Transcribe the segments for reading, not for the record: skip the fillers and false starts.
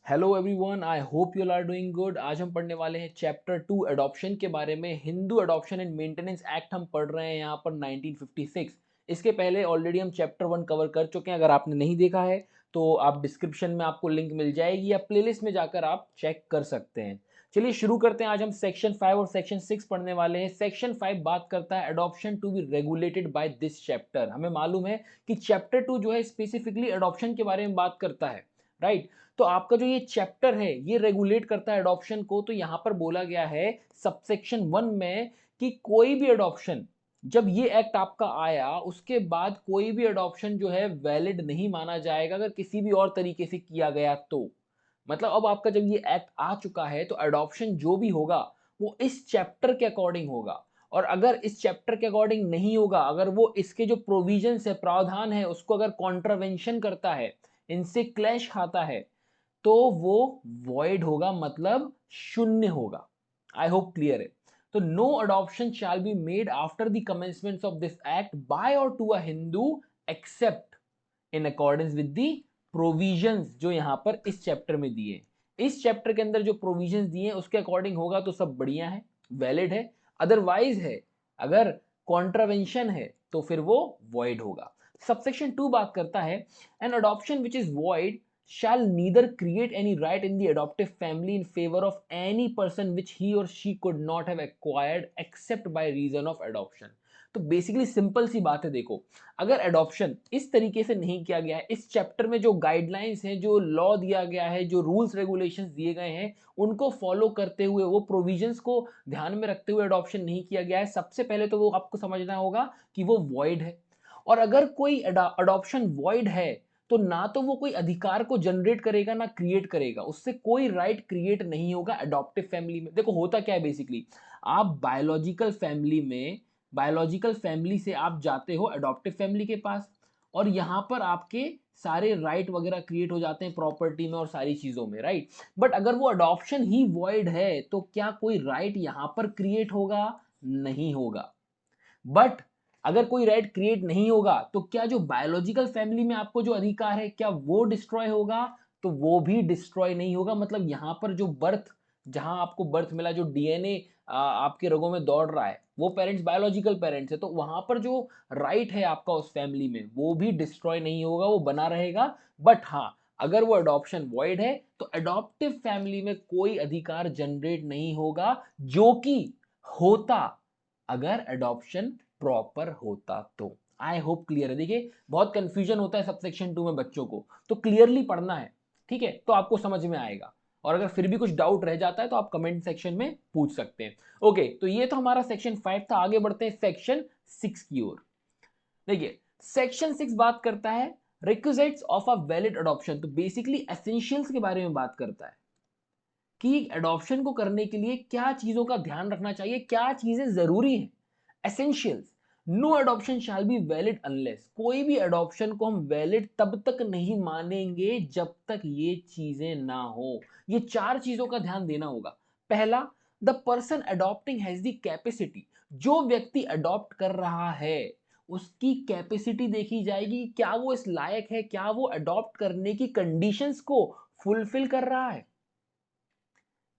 Hello everyone, I hope you are doing good. आज हम पढ़ने वाले हैं चैप्टर 2 अडॉप्शन के बारे में। Hindu adoption and maintenance act हम पढ़ रहे हैं यहाँ पर 1956। इसके पहले ऑलरेडी हम चैप्टर 1 कवर कर चुके हैं। अगर आपने नहीं देखा है तो आप डिस्क्रिप्शन में आपको लिंक मिल जाएगी या प्लेलिस्ट में जाकर आप चेक कर सकते हैं। चलिए शुरू करते हैं। आज हम सेक्शन 5 और सेक्शन 6 पढ़ने वाले हैं। सेक्शन 5 बात करता है adoption to be regulated by this chapter. हमें मालूम है कि चैप्टर 2 जो है स्पेसिफिकली अडॉप्शन के बारे में बात करता है, राइट। तो आपका जो ये चैप्टर है ये रेगुलेट करता है अडॉप्शन को। तो यहां पर बोला गया है सबसेक्शन 1 में कि कोई भी अडॉप्शन, जब ये एक्ट आपका आया उसके बाद कोई भी अडॉप्शन जो है वैलिड नहीं माना जाएगा अगर किसी भी और तरीके से किया गया तो। मतलब अब आपका जब ये एक्ट आ चुका है तो अडॉप्शन जो भी होगा वो इस चैप्टर के अकॉर्डिंग होगा। और अगर इस चैप्टर के अकॉर्डिंग नहीं होगा, अगर वो इसके जो प्रोविजंस है, प्रावधान है, उसको अगर कॉन्ट्रावेंशन करता है, इनसे क्लैश खाता है, तो वो वॉइड होगा, मतलब शून्य होगा। आई होप क्लियर है। तो no adoption shall be made after the commencement of this act by or to a Hindu except in accordance with the provisions जो यहां पर इस चैप्टर में दिए। इस चैप्टर के अंदर जो प्रोविजंस दिए उसके अकॉर्डिंग होगा तो सब बढ़िया है, वैलिड है। अदरवाइज है, अगर कॉन्ट्रावेंशन है तो फिर वो वॉइड होगा। सबसेक्शन 2 बात करता है an adoption which is void shall neither create any right in the adoptive family in favor of any person which he or she could not have acquired except by reason of adoption। तो basically simple सी बात है, देखो, अगर adoption इस तरीके से नहीं किया गया है, इस चैप्टर में जो गाइडलाइंस हैं, जो लॉ दिया गया है, जो रूल्स रेगुलेशंस दिए गए हैं, उनको फॉलो करते हुए, वो प्रोविजंस को ध्यान में रखते हुए अडॉप्शन नहीं किया गया है, सबसे पहले तो वो आपको समझना होगा कि वो वॉइड है। और अगर कोई अडॉप्शन वॉइड है तो ना तो वो कोई अधिकार को जनरेट करेगा ना क्रिएट करेगा, उससे कोई राइट क्रिएट नहीं होगा अडॉप्टिव फैमिली में। देखो होता क्या है, बेसिकली आप बायोलॉजिकल फैमिली से आप जाते हो अडॉप्टिव फैमिली के पास, और यहां पर आपके सारे राइट वगैरह क्रिएट हो जाते हैं प्रॉपर्टी में और सारी चीजों में, राइट। बट अगर वो अडॉप्शन ही वॉइड है तो क्या कोई राइट यहां पर क्रिएट होगा? नहीं होगा। बट अगर कोई राइट क्रिएट नहीं होगा तो क्या जो बायोलॉजिकल फैमिली में आपको जो अधिकार है क्या वो डिस्ट्रॉय होगा? तो वो भी डिस्ट्रॉय नहीं होगा। मतलब यहां पर जो बर्थ, जहां आपको बर्थ मिला, जो डीएनए आपके रगों में दौड़ रहा है, वो पेरेंट्स बायोलॉजिकल पेरेंट्स है, तो वहां पर जो राइट है आपका उस फैमिली में वो भी डिस्ट्रॉय नहीं होगा, वो बना रहेगा। बट हाँ, अगर वो अडॉप्शन वॉइड है तो अडॉप्टिव फैमिली में कोई अधिकार जनरेट नहीं होगा, जो कि होता अगर अडॉप्शन प्रॉपर होता तो। आई होप क्लियर है। देखिए बहुत कंफ्यूजन होता है सबसेक्शन 2 में बच्चों को, तो क्लियरली पढ़ना है, ठीक है, तो आपको समझ में आएगा। और अगर फिर भी कुछ डाउट रह जाता है तो आप कमेंट सेक्शन में पूछ सकते हैं। ओके, तो ये तो हमारा सेक्शन 5 था। आगे बढ़ते हैं सेक्शन 6 की ओर। देखिए सेक्शन 6 बात करता है requisites of a valid adoption. तो बेसिकली एसेंशियल्स के बारे में बात करता है कि अडॉप्शन को करने के लिए क्या चीजों का ध्यान रखना चाहिए, क्या चीजें जरूरी हैं। Essentials. No adoption shall be valid unless, कोई भी अडॉप्शन को हम वैलिड तब तक नहीं मानेंगे जब तक ये चीजें ना हो। ये 4 चीजों का ध्यान देना होगा। पहला, the person adopting has the capacity. जो व्यक्ति अडॉप्ट कर रहा है उसकी कैपेसिटी देखी जाएगी, क्या वो इस लायक है, क्या वो अडॉप्ट करने की कंडीशंस को फुलफिल कर रहा है,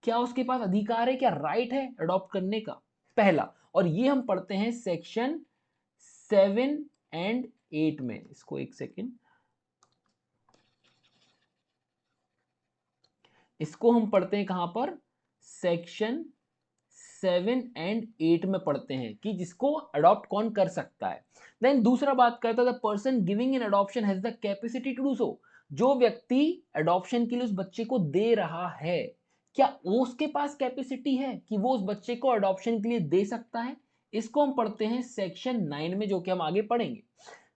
क्या उसके पास अधिकार है, क्या राइट है अडॉप्ट करने का। पहला, और ये हम पढ़ते हैं सेक्शन 7 एंड 8 में। इसको एक सेकेंड, इसको हम पढ़ते हैं कहां पर? सेक्शन 7 एंड 8 में पढ़ते हैं कि जिसको अडॉप्ट कौन कर सकता है। देन दूसरा बात करता है the person giving in adoption has the capacity to do so. जो व्यक्ति अडॉप्शन के लिए उस बच्चे को दे रहा है, क्या वो उसके पास कैपेसिटी है कि वो उस बच्चे को अडॉप्शन के लिए दे सकता है? इसको हम पढ़ते हैं सेक्शन 9 में, जो कि हम आगे पढ़ेंगे।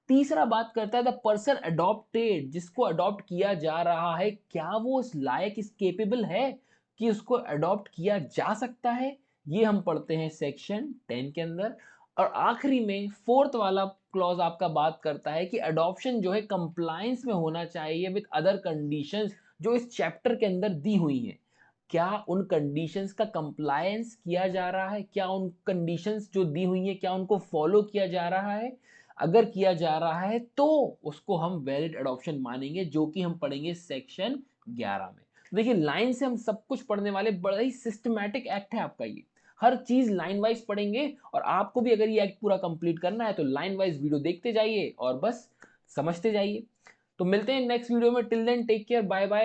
तीसरा बात करता है द पर्सन अडॉप्टेड, जिसको अडॉप्ट किया जा रहा है, क्या वो इस लायक, इस केपेबल है कि उसको अडॉप्ट किया जा सकता है। ये हम पढ़ते हैं सेक्शन 10 के अंदर। और आखिरी में फोर्थ वाला क्लॉज आपका बात करता है कि अडॉप्शन जो है कंप्लायंस में होना चाहिए विद अदर कंडीशंस जो इस चैप्टर के अंदर दी हुई हैं। क्या उन कंडीशंस का कंप्लायंस किया जा रहा है, क्या उन कंडीशंस जो दी हुई हैं क्या उनको फॉलो किया जा रहा है? अगर किया जा रहा है तो उसको हम वैलिड अडॉप्शन मानेंगे, जो कि हम पढ़ेंगे सेक्शन 11 में। तो देखिए लाइन से हम सब कुछ पढ़ने वाले, बड़ा ही सिस्टमैटिक एक्ट है आपका ये। हर चीज लाइन वाइज पढ़ेंगे और आपको भी अगर ये एक्ट पूरा कंप्लीट करना है तो लाइन वाइज वीडियो देखते जाइए और बस समझते जाइए। तो मिलते हैं नेक्स्ट वीडियो में, till then take care, bye bye.